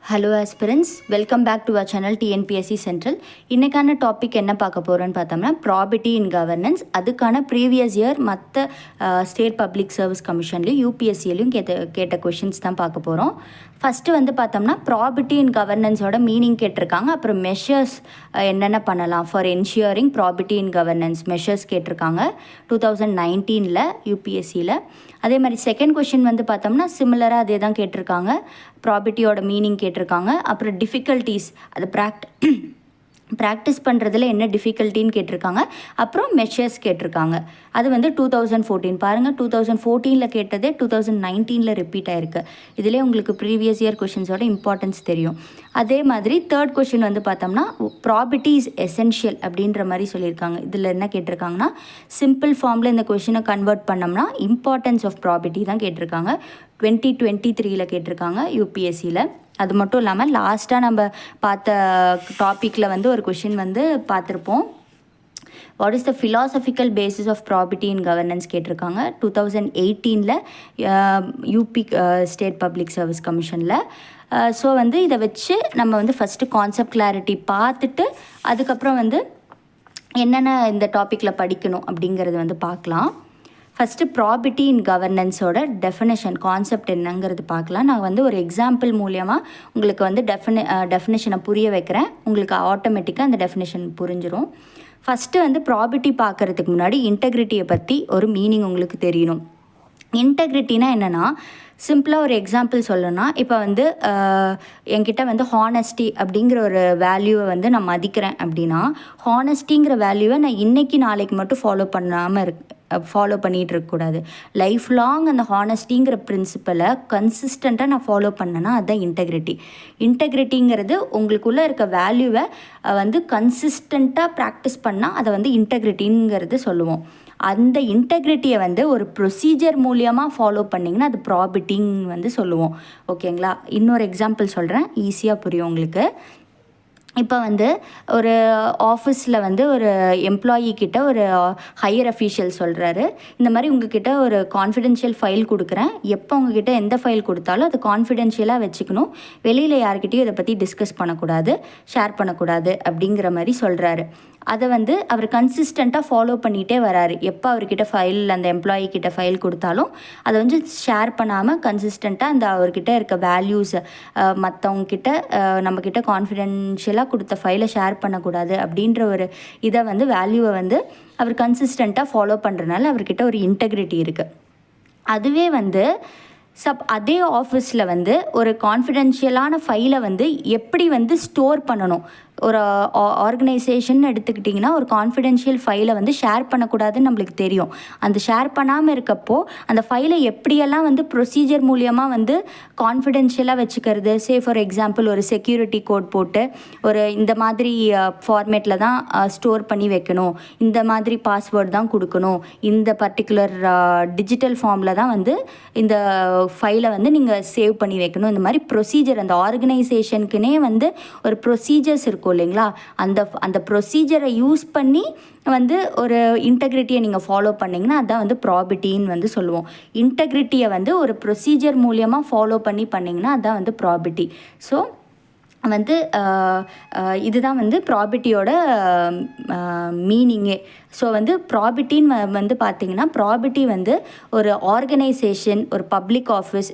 Hello aspirants, welcome back to our channel TNPSC central. இன்றைக்கான topic என்ன பார்க்க போகிறோன்னு பார்த்தோம்னா ப்ராபர்ட்டி இன் கவர்னன்ஸ். அதுக்கான ப்ரீவியஸ் இயர் மற்ற ஸ்டேட் பப்ளிக் சர்வீஸ் கமிஷன்லேயும் யூபிஎஸ்சிலையும் கேட்ட கொஷின்ஸ் தான் பார்க்க போகிறோம். ஃபஸ்ட்டு வந்து பார்த்தோம்னா ப்ராபர்ட்டி இன் கவர்னன்ஸோட மீனிங் கேட்டிருக்காங்க. அப்புறம் மெஷர்ஸ் என்னென்ன பண்ணலாம் for ensuring probity in governance measures கேட்டிருக்காங்க 2019 யூபிஎஸ்சியில். அதே மாதிரி செகண்ட் கொஷின் வந்து பார்த்தோம்னா சிமிலராக அதே தான் கேட்டிருக்காங்க. ப்ராபர்ட்டியோட மீனிங் கேட்டிருக்காங்க. அப்புறம் டிஃபிகல்ட்டிஸ், அது ப்ராக்டிஸ் பண்ணுறதுல என்ன டிஃபிகல்ட்டின்னு கேட்டிருக்காங்க. அப்புறம் மெஷர்ஸ் கேட்டிருக்காங்க. அது வந்து 2014 பாருங்கள், 2014 கேட்டதே 2019 ரிப்பீட் ஆகிருக்கு. இதிலே உங்களுக்கு ப்ரீவியஸ் இயர் கொஷின்ஸோட இம்பார்ட்டன்ஸ் தெரியும். அதே மாதிரி தேர்ட் கொஷின் வந்து பார்த்தோம்னா ப்ராபர்ட்டி இஸ் எசென்ஷியல் அப்படின்ற மாதிரி சொல்லியிருக்காங்க. இதில் என்ன கேட்டிருக்காங்கன்னா சிம்பிள் ஃபார்மில் இந்த கொஷினை கன்வெர்ட் பண்ணோம்னா இம்பார்ட்டன்ஸ் ஆஃப் ப்ராபர்ட்டி தான் கேட்டிருக்காங்க. 2023 கேட்டிருக்காங்க யூபிஎஸ்சியில். அது மட்டும் இல்லாமல் லாஸ்ட்டாக நம்ம பார்த்த டாப்பிக்கில் வந்து ஒரு கொஷின் வந்து பார்த்துருப்போம். What is the philosophical basis of probity in governance கேட்டிருக்காங்க 2018 யூபி ஸ்டேட் பப்ளிக் சர்வீஸ் கமிஷனில். ஸோ வந்து இதை வச்சு நம்ம வந்து ஃபஸ்ட்டு கான்செப்ட் கிளாரிட்டி பார்த்துட்டு அதுக்கப்புறம் வந்து என்னென்ன இந்த டாப்பிக்கில் படிக்கணும் அப்படிங்கிறது வந்து பார்க்கலாம். ஃபஸ்ட்டு ப்ராபர்ட்டி இன் கவர்னன்ஸோட டெஃபினேஷன் கான்செப்ட் என்னங்கிறது பார்க்கலாம். நான் வந்து ஒரு எக்ஸாம்பிள் மூலியமாக உங்களுக்கு வந்து டெஃபினேஷனை புரிய வைக்கிறேன். உங்களுக்கு ஆட்டோமேட்டிக்காக அந்த டெஃபினேஷன் புரிஞ்சிடும். ஃபஸ்ட்டு வந்து ப்ராபர்ட்டி பார்க்குறதுக்கு முன்னாடி இன்டெகிரிட்டியை பற்றி ஒரு மீனிங் உங்களுக்கு தெரியணும். இன்டெகிரிட்டினா என்னென்னா, சிம்பிளாக ஒரு எக்ஸாம்பிள் சொல்லணும்னா, இப்போ வந்து என்கிட்ட வந்து ஹானஸ்டி அப்படிங்கிற ஒரு வேல்யூவை வந்து நான் மதிக்கிறேன் அப்படின்னா, ஹானஸ்டிங்கிற வேல்யூவை நான் இன்றைக்கி நாளைக்கு மட்டும் ஃபாலோ பண்ணிகிட்டு இருக்கக்கூடாது. லைஃப் லாங் அந்த ஹானஸ்டிங்கிற பிரின்சிபலை கன்சிஸ்டண்ட்டாக நான் ஃபாலோ பண்ணேன்னா அதுதான் இன்டெகிரிட்டிங்கிறது. உங்களுக்குள்ளே இருக்க வேல்யூவை வந்து கன்சிஸ்டண்ட்டாக ப்ராக்டிஸ் பண்ணால் அதை வந்து இன்டெகிரிட்டிங்கிறது சொல்லுவோம். அந்த இன்டெகிரிட்டியை வந்து ஒரு ப்ரொசீஜர் மூலியமாக ஃபாலோ பண்ணிங்கன்னா அது ப்ராபர்ட்டிங் வந்து சொல்லுவோம். ஓகேங்களா? இன்னொரு எக்ஸாம்பிள் சொல்கிறேன், ஈஸியாக புரியும் உங்களுக்கு. இப்போ வந்து ஒரு ஆஃபீஸில் வந்து ஒரு எம்ப்ளாயி கிட்ட ஒரு ஹையர் அஃபீஷியல் சொல்கிறாரு, இந்த மாதிரி உங்ககிட்ட ஒரு கான்ஃபிடென்ஷியல் ஃபைல் கொடுக்குறேன், எப்போ உங்ககிட்ட எந்த ஃபைல் கொடுத்தாலும் அது கான்ஃபிடென்ஷியலாக வச்சுக்கணும், வெளியில் யார்கிட்டையும் இதை பற்றி டிஸ்கஸ் பண்ணக்கூடாது, ஷேர் பண்ணக்கூடாது அப்படிங்கிற மாதிரி சொல்கிறாரு. அதை வந்து அவர் கன்சிஸ்டண்ட்டாக ஃபாலோ பண்ணிகிட்டே வராரு. எப்போ அவர்கிட்ட ஃபைல் அந்த எம்ப்ளாயி கிட்ட ஃபைல் கொடுத்தாலும் அதை வந்து ஷேர் பண்ணாமல் கன்சிஸ்டண்ட்டாக அந்த அவர்கிட்ட இருக்க வேல்யூஸை மற்றவங்கக்கிட்ட நம்மக்கிட்ட கான்ஃபிடென்ஷியலாக கொடுத்த ஃபைலை ஷேர் பண்ணக்கூடாது அப்படின்ற ஒரு இதை வந்து வேல்யூவை வந்து அவர் கன்சிஸ்டண்ட்டாக ஃபாலோ பண்ணுறதுனால அவர்கிட்ட ஒரு இன்டெகிரிட்டி இருக்குது. அதுவே வந்து அதே ஆஃபீஸில் வந்து ஒரு கான்ஃபிடென்ஷியலான ஃபைலை வந்து எப்படி வந்து ஸ்டோர் பண்ணணும், ஒரு ஆர்கனைசேஷன் எடுத்துக்கிட்டிங்கன்னா ஒரு கான்ஃபிடென்ஷியல் ஃபைலை வந்து ஷேர் பண்ணக்கூடாதுன்னு நம்மளுக்கு தெரியும். அந்த ஷேர் பண்ணாமல் இருக்கப்போ அந்த ஃபைலை எப்படியெல்லாம் வந்து ப்ரொசீஜர் மூலியமாக வந்து கான்ஃபிடென்ஷியலாக வச்சுக்கிறது. ஃபார் எக்ஸாம்பிள் ஒரு செக்யூரிட்டி கோட் போட்டு ஒரு இந்த மாதிரி ஃபார்மேட்டில் தான் ஸ்டோர் பண்ணி வைக்கணும், இந்த மாதிரி பாஸ்வேர்டு தான் கொடுக்கணும், இந்த பர்டிகுலர் டிஜிட்டல் ஃபார்மில் தான் வந்து இந்த ஃபைலை வந்து நீங்கள் சேவ் பண்ணி வைக்கணும். இந்த மாதிரி ப்ரொசீஜர் அந்த ஆர்கனைசேஷனுக்குனே வந்து ஒரு ப்ரொசீஜர்ஸ் இருக்கும் இல்லைங்களா, அந்த ப்ரொசீஜரை யூஸ் பண்ணி வந்து ஒரு இன்டெகிரிட்டியை நீங்கள் ஃபாலோ பண்ணிங்கன்னா அதுதான் வந்து ப்ராபர்ட்டின்னு வந்து சொல்லுவோம். இன்டெகிரிட்டியை வந்து ஒரு ப்ரொசீஜர் மூலியமாக ஃபாலோ பண்ணிங்கன்னா அதுதான் வந்து ப்ராபர்ட்டி. ஸோ வந்து இதுதான் வந்து ப்ராபர்ட்டியோட மீனிங்கே. ஸோ வந்து ப்ராபர்ட்டின்னு வந்து பார்த்திங்கன்னா ப்ராபர்ட்டி வந்து ஒரு ஆர்கனைசேஷன், ஒரு public office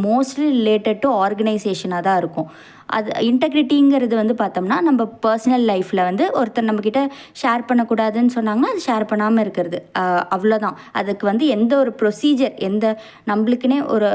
mostly related to ஆர்கனைசேஷனாக தான் இருக்கும். அது இன்டெகிரிட்டிங்கிறது வந்து பார்த்தோம்னா நம்ம பர்சனல் லைஃப்பில் வந்து ஒருத்தர் நம்மக்கிட்ட ஷேர் பண்ணக்கூடாதுன்னு சொன்னாங்கன்னா அது ஷேர் பண்ணாமல் இருக்கிறது, அவ்வளோதான். அதுக்கு வந்து எந்த ஒரு ப்ரொசீஜர், நம்மளுக்குன்னே ஒரு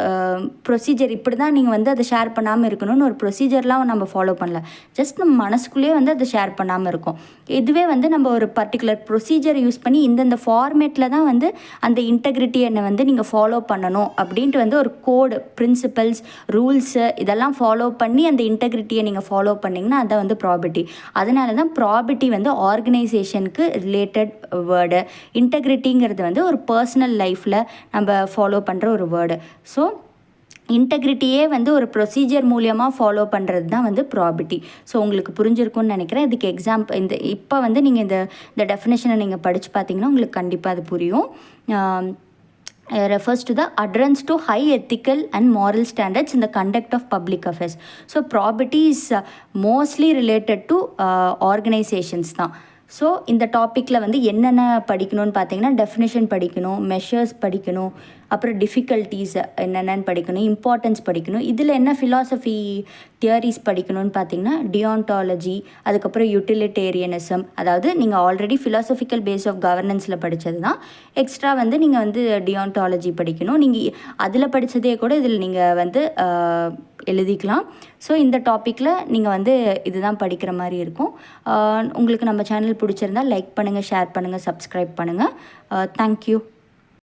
ப்ரொசீஜர் இப்படி தான் நீங்கள் வந்து அதை ஷேர் பண்ணாமல் இருக்கணும்னு ஒரு ப்ரொசீஜர்லாம் நம்ம ஃபாலோ பண்ணல. ஜஸ்ட் நம்ம மனசுக்குள்ளேயே வந்து அதை ஷேர் பண்ணாமல் இருக்கும். இதுவே வந்து நம்ம ஒரு பர்டிகுலர் ப்ரொசீஜரை யூஸ் பண்ணி இந்தந்த ஃபார்மேட்டில் தான் வந்து அந்த இன்டெகிரிட்டியை வந்து நீங்கள் ஃபாலோ பண்ணணும் அப்படின்ட்டு வந்து ஒரு கோடு, பிரின்சிபல்ஸ், ரூல்ஸு இதெல்லாம் ஃபாலோ பண்ணி அந்த இன்டெகிரிட்டியை நீங்கள் ஃபாலோ பண்ணிங்கன்னா அதுதான் வந்து ப்ராபர்ட்டி. அதனால தான் ப்ராபர்ட்டி வந்து ஆர்கனைசேஷனுக்கு ரிலேட்டட் வேர்டு, இன்டெகிரிட்டிங்கிறது வந்து ஒரு பர்சனல் லைஃப்பில் நம்ம ஃபாலோ பண்ணுற ஒரு வேர்டு. ஸோ இன்டெகிரிட்டியே வந்து ஒரு ப்ரொசீஜர் மூலியமாக ஃபாலோ பண்ணுறது தான் வந்து ப்ராபர்ட்டி. ஸோ உங்களுக்கு புரிஞ்சிருக்கும்னு நினைக்கிறேன். இதுக்கு எக்ஸாம்பிள் இப்போ வந்து நீங்கள் இந்த டெஃபினேஷனை நீங்கள் படித்து பார்த்தீங்கன்னா உங்களுக்கு கண்டிப்பாக அது புரியும். refers to the adherence to high ethical and moral standards in the conduct of public affairs. So probity is mostly related to organizations தான். ஸோ இந்த டாப்பிக்கில் வந்து என்னென்ன படிக்கணும்னு பார்த்தீங்கன்னா டெஃபினேஷன் படிக்கணும், மெஷர்ஸ் படிக்கணும், அப்புறம் டிஃபிகல்ட்டிஸ் என்னென்னு படிக்கணும், இம்பார்ட்டன்ஸ் படிக்கணும். இதில் என்ன ஃபிலாசபி தியரிஸ் படிக்கணும்னு பார்த்தீங்கன்னா டியான்டாலஜி, அதுக்கப்புறம் யூட்டிலிட்டேரியனிசம். அதாவது நீங்கள் ஆல்ரெடி ஃபிலாசபிக்கல் பேஸ் ஆஃப் கவர்னன்ஸில் படித்தது தான். எக்ஸ்ட்ரா வந்து நீங்கள் வந்து டியான்டாலஜி படிக்கணும். நீங்கள் அதில் படித்ததே கூட இதில் நீங்கள் வந்து எழுதிக்கலாம். ஸோ இந்த டாப்பிக்கில் நீங்கள் வந்து இதுதான் படிக்கிற மாதிரி இருக்கும். உங்களுக்கு நம்ம சேனல் பிடிச்சிருந்தால் லைக் பண்ணுங்கள், ஷேர் பண்ணுங்கள், சப்ஸ்கிரைப் பண்ணுங்கள். தேங்க்யூ.